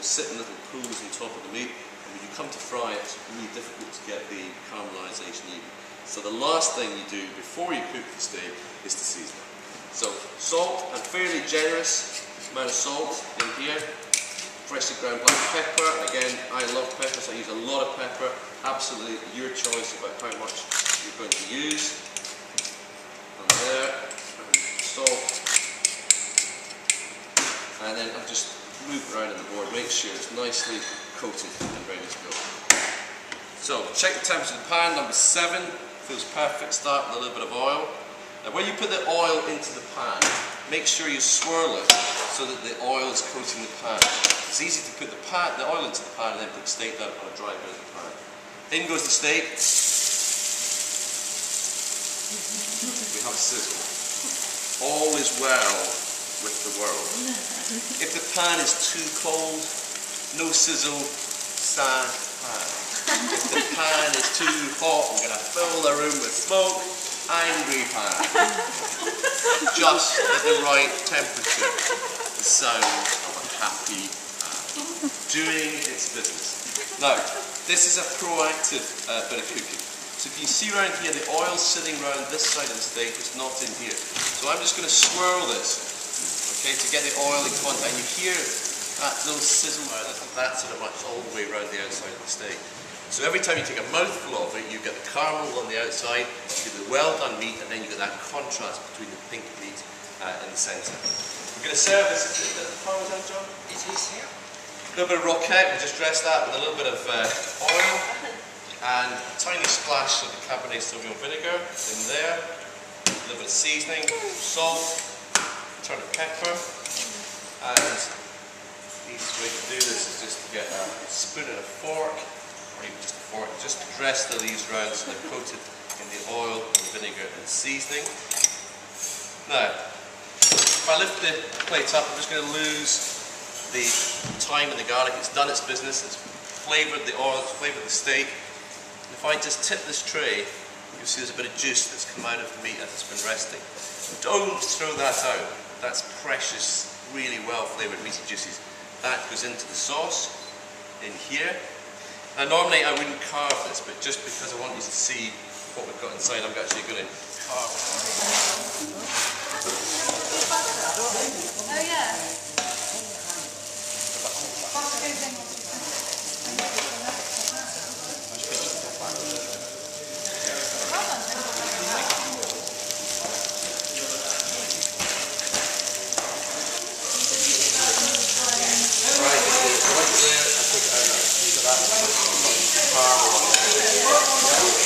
sit in little pools on top of the meat, and when you come to fry it, it's really difficult to get the caramelisation even. So the last thing you do before you cook the steak is to season it. So salt, and fairly generous amount of salt in here. Freshly ground black pepper, and again, I love pepper, so I use a lot of pepper. Absolutely your choice about how much you're going to use. And there, and salt. And then I'll just move it around on the board, make sure it's nicely coated and ready to go. So, check the temperature of the pan, number 7, feels perfect, start with a little bit of oil. Now when you put the oil into the pan, make sure you swirl it so that the oil is coating the pan. It's easy to put the oil into the pan and then put the steak down on a dry bit of the pan. In goes the steak. We have a sizzle. All is well with the world. If the pan is too cold, no sizzle, sad pan. If the pan is too hot, we're going to fill the room with smoke, angry pan. Just at the right temperature, the sound of a happy pan. Doing its business. Now, this is a proactive bit of cooking. So if you see around here, the oil sitting around this side of the steak is not in here. So I'm just going to swirl this. Okay, to get the oil in contact. And you hear that little sizzle now, that sort of much all the way around the outside of the steak. So every time you take a mouthful of it, you get the caramel on the outside, you get the well done meat, and then you get that contrast between the pink meat in the centre. We're going to serve this. Is it the Parmesan, John? It is here. A little bit of roquette, we'll just dress that with a little bit of oil, and a tiny splash of the Cabernet Sauvignon vinegar in there, a little bit of seasoning, salt, turnip pepper, and the easiest way to do this is just to get a spoon and a fork, or even just a fork, just to dress the leaves around so they're coated in the oil and vinegar and seasoning. Now, if I lift the plate up, I'm just going to lose the thyme and the garlic. It's done its business, it's flavoured the oil, it's flavoured the steak. And if I just tip this tray, you'll see there's a bit of juice that's come out of the meat as it's been resting. Don't throw that out. That's precious, really well flavoured meaty juices. That goes into the sauce in here. Now normally I wouldn't carve this, but just because I want you to see what we've got inside, I'm actually going to carve it. Oh yeah. Right there, I take it out now. So that's caramel on it.